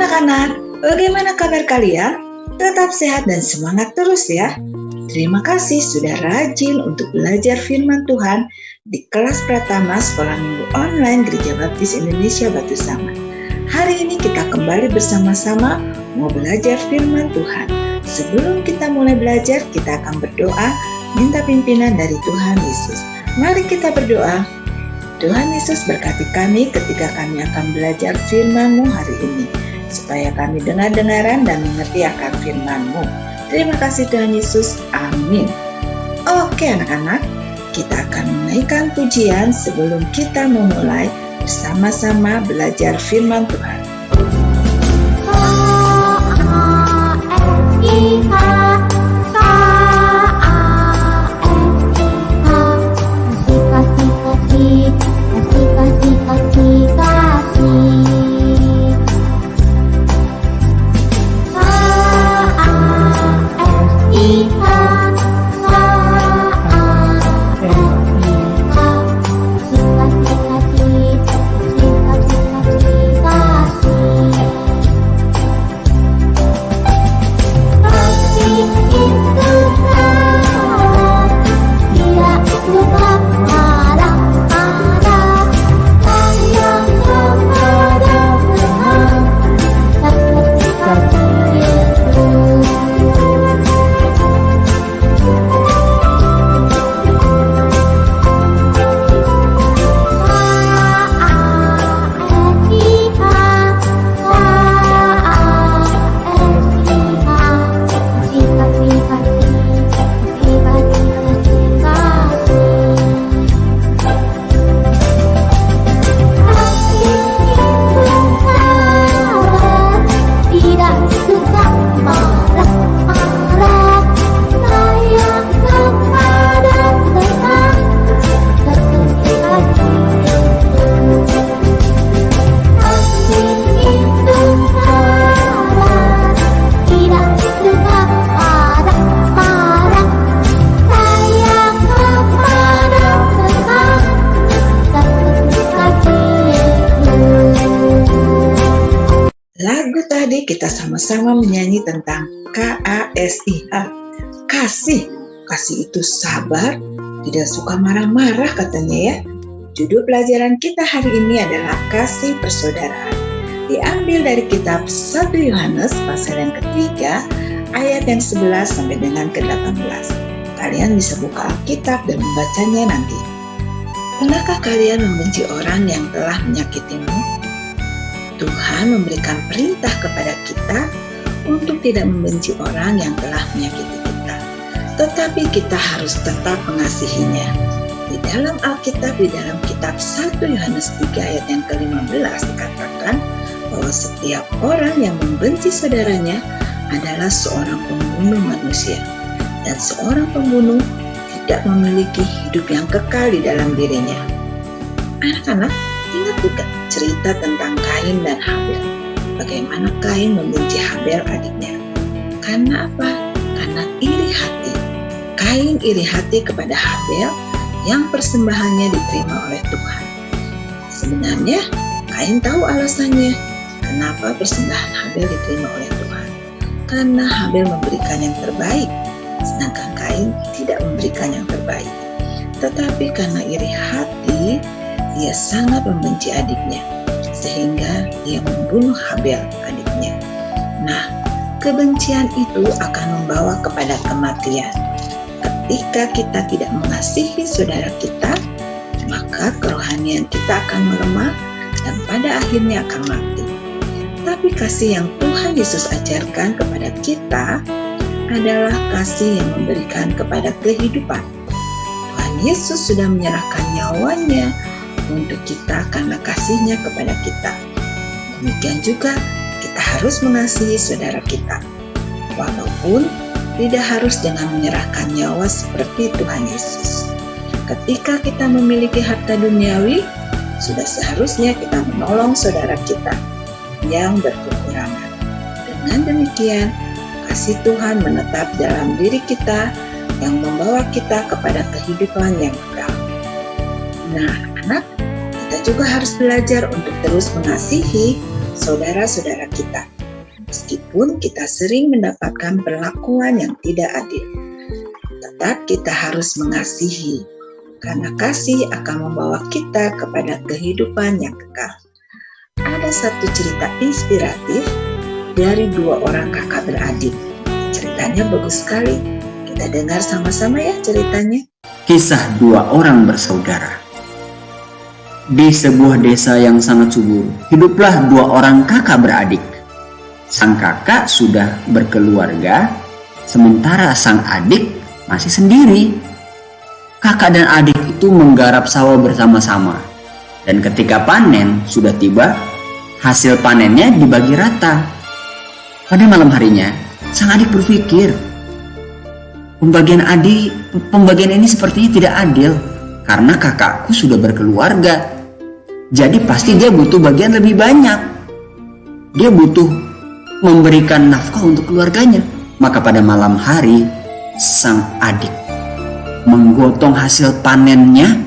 anak-anak, bagaimana kabar kalian? Tetap sehat dan semangat terus ya. Terima kasih sudah rajin untuk belajar firman Tuhan di kelas Pratama Sekolah Minggu Online Gereja Baptis Indonesia Batu Saman. Hari ini kita kembali bersama-sama mau belajar firman Tuhan. Sebelum kita mulai belajar, kita akan berdoa minta pimpinan dari Tuhan Yesus. Mari kita berdoa. Tuhan Yesus berkati kami ketika kami akan belajar firman-Mu hari ini, supaya kami dengar-dengaran dan mengerti akan firman-Mu. Terima kasih Tuhan Yesus, amin. Oke anak-anak, kita akan menaikkan pujian sebelum kita memulai bersama-sama belajar firman Tuhan. Lagu tadi kita sama-sama menyanyi tentang KASIH, kasih. Kasih itu sabar, tidak suka marah-marah katanya ya. Judul pelajaran kita hari ini adalah kasih persaudaraan. Diambil dari kitab 1 Yohanes pasal yang ketiga, ayat yang 11 sampai dengan ke-18. Kalian bisa buka Alkitab dan membacanya nanti. Pernahkah kalian membenci orang yang telah menyakitimu? Tuhan memberikan perintah kepada kita untuk tidak membenci orang yang telah menyakiti kita. Tetapi kita harus tetap mengasihinya. Di dalam Alkitab, di dalam kitab 1 Yohanes 3 ayat yang ke-15 dikatakan bahwa setiap orang yang membenci saudaranya adalah seorang pembunuh manusia. Dan seorang pembunuh tidak memiliki hidup yang kekal di dalam dirinya. Anak-anak, ingat juga cerita tentang Kain dan Habel. Bagaimana Kain membenci Habel adiknya. Karena apa? Karena iri hati. Kain iri hati kepada Habel yang persembahannya diterima oleh Tuhan. Sebenarnya Kain tahu alasannya kenapa persembahan Habel diterima oleh Tuhan. Karena Habel memberikan yang terbaik, sedangkan Kain tidak memberikan yang terbaik. Tetapi karena iri hati, dia sangat membenci adiknya, sehingga dia membunuh Habel adiknya. Nah, kebencian itu akan membawa kepada kematian. Ketika kita tidak mengasihi saudara kita, maka kerohanian kita akan melemah dan pada akhirnya akan mati. Tapi kasih yang Tuhan Yesus ajarkan kepada kita adalah kasih yang memberikan kepada kehidupan. Tuhan Yesus sudah menyerahkan nyawanya untuk kita karena kasihnya kepada kita. Demikian juga kita harus mengasihi saudara kita, walaupun tidak harus dengan menyerahkan nyawa seperti Tuhan Yesus. Ketika kita memiliki harta duniawi, sudah seharusnya kita menolong saudara kita yang berkekurangan. Dengan demikian, kasih Tuhan menetap dalam diri kita yang membawa kita kepada kehidupan yang kekal. Nah, anak, kita juga harus belajar untuk terus mengasihi saudara-saudara kita. Meskipun kita sering mendapatkan perlakuan yang tidak adil, tetap kita harus mengasihi, karena kasih akan membawa kita kepada kehidupan yang kekal. Ada satu cerita inspiratif dari dua orang kakak beradik. Ceritanya bagus sekali. Kita dengar sama-sama ya ceritanya. Kisah dua orang bersaudara. Di sebuah desa yang sangat subur, hiduplah dua orang kakak beradik. Sang kakak sudah berkeluarga, sementara sang adik masih sendiri. Kakak dan adik itu menggarap sawah bersama-sama. Dan ketika panen sudah tiba, hasil panennya dibagi rata. Pada malam harinya, sang adik berpikir, pembagian ini sepertinya tidak adil karena kakakku sudah berkeluarga. Jadi pasti dia butuh bagian lebih banyak. Dia butuh memberikan nafkah untuk keluarganya. Maka pada malam hari, sang adik menggotong hasil panennya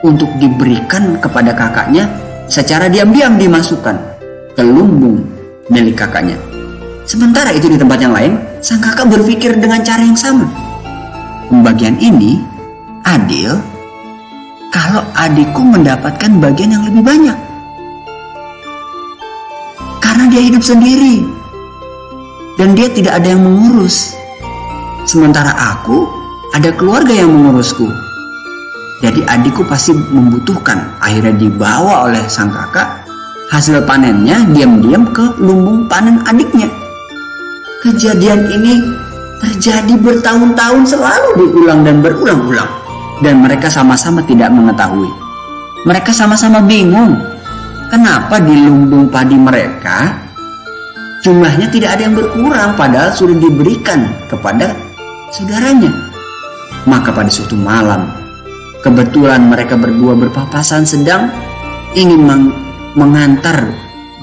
untuk diberikan kepada kakaknya, secara diam-diam dimasukkan ke lumbung milik kakaknya. Sementara itu di tempat yang lain, sang kakak berpikir dengan cara yang sama. Pembagian ini adil kalau adikku mendapatkan bagian yang lebih banyak. Karena dia hidup sendiri dan dia tidak ada yang mengurus. Sementara aku ada keluarga yang mengurusku. Jadi adikku pasti membutuhkan. Akhirnya dibawa oleh sang kakak hasil panennya diam-diam ke lumbung panen adiknya. Kejadian ini terjadi bertahun-tahun, selalu diulang dan berulang-ulang. Dan mereka sama-sama tidak mengetahui. Mereka sama-sama bingung. Kenapa di lumbung padi mereka jumlahnya tidak ada yang berkurang padahal sudah diberikan kepada saudaranya. Maka pada suatu malam, kebetulan mereka berdua berpapasan sedang ingin mengantar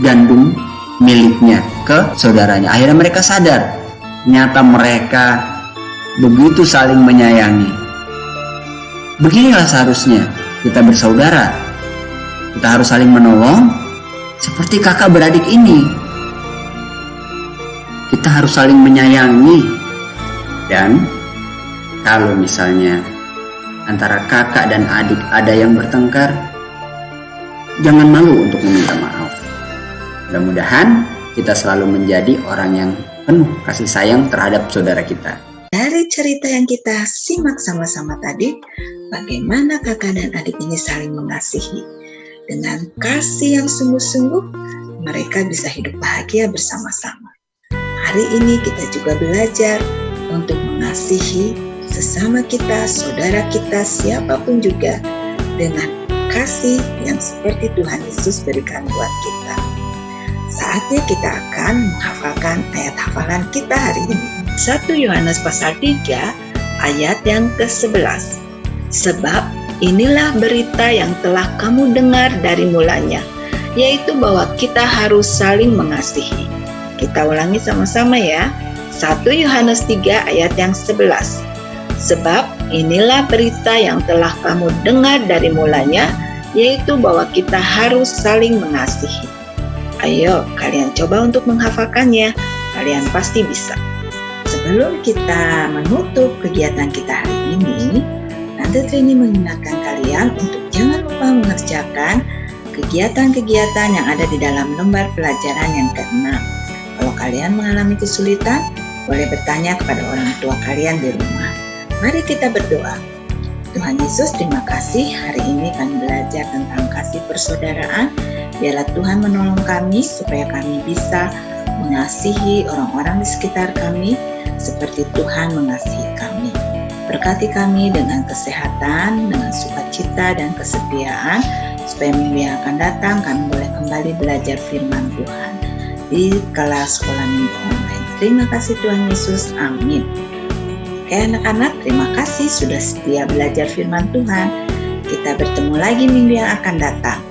gandum miliknya ke saudaranya. Akhirnya mereka sadar, ternyata mereka begitu saling menyayangi. Beginilah seharusnya kita bersaudara. Kita harus saling menolong seperti kakak beradik ini. Kita harus saling menyayangi. Dan kalau misalnya antara kakak dan adik ada yang bertengkar, jangan malu untuk meminta maaf. Mudah-mudahan kita selalu menjadi orang yang penuh kasih sayang terhadap saudara kita. Dari cerita yang kita simak sama-sama tadi, bagaimana kakak dan adik ini saling mengasihi. Dengan kasih yang sungguh-sungguh, mereka bisa hidup bahagia bersama-sama. Hari ini kita juga belajar untuk mengasihi sesama kita, saudara kita, siapapun juga, dengan kasih yang seperti Tuhan Yesus berikan buat kita. Saatnya kita akan menghafalkan ayat hafalan kita hari ini. 1 Yohanes pasal 3 ayat yang ke-11. Sebab inilah berita yang telah kamu dengar dari mulanya, yaitu bahwa kita harus saling mengasihi. Kita ulangi sama-sama ya. 1 Yohanes 3 ayat yang 11. Sebab inilah berita yang telah kamu dengar dari mulanya, yaitu bahwa kita harus saling mengasihi. Ayo, kalian coba untuk menghafalkannya. Kalian pasti bisa. Sebelum kita menutup kegiatan kita hari ini, Tante Trini mengingatkan kalian untuk jangan lupa mengerjakan kegiatan-kegiatan yang ada di dalam lembar pelajaran yang ke-6. Kalau kalian mengalami kesulitan, boleh bertanya kepada orang tua kalian di rumah. Mari kita berdoa. Tuhan Yesus, terima kasih hari ini kami belajar tentang kasih persaudaraan. Biarlah Tuhan menolong kami supaya kami bisa mengasihi orang-orang di sekitar kami seperti Tuhan mengasihi kami. Berkati kami dengan kesehatan, dengan sukacita dan kesetiaan, supaya minggu yang akan datang kami boleh kembali belajar firman Tuhan di kelas sekolah minggu online. Terima kasih Tuhan Yesus, amin. Oke anak-anak, terima kasih sudah setia belajar firman Tuhan. Kita bertemu lagi minggu yang akan datang.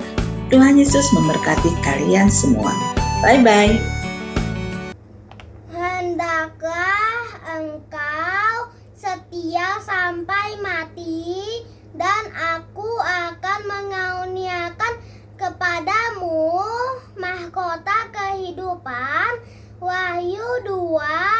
Tuhan Yesus memberkati kalian semua. Bye-bye. Hendaklah engkau setia sampai mati, dan aku akan mengaruniakan kepadamu mahkota kehidupan. Wahyu Wahyu 2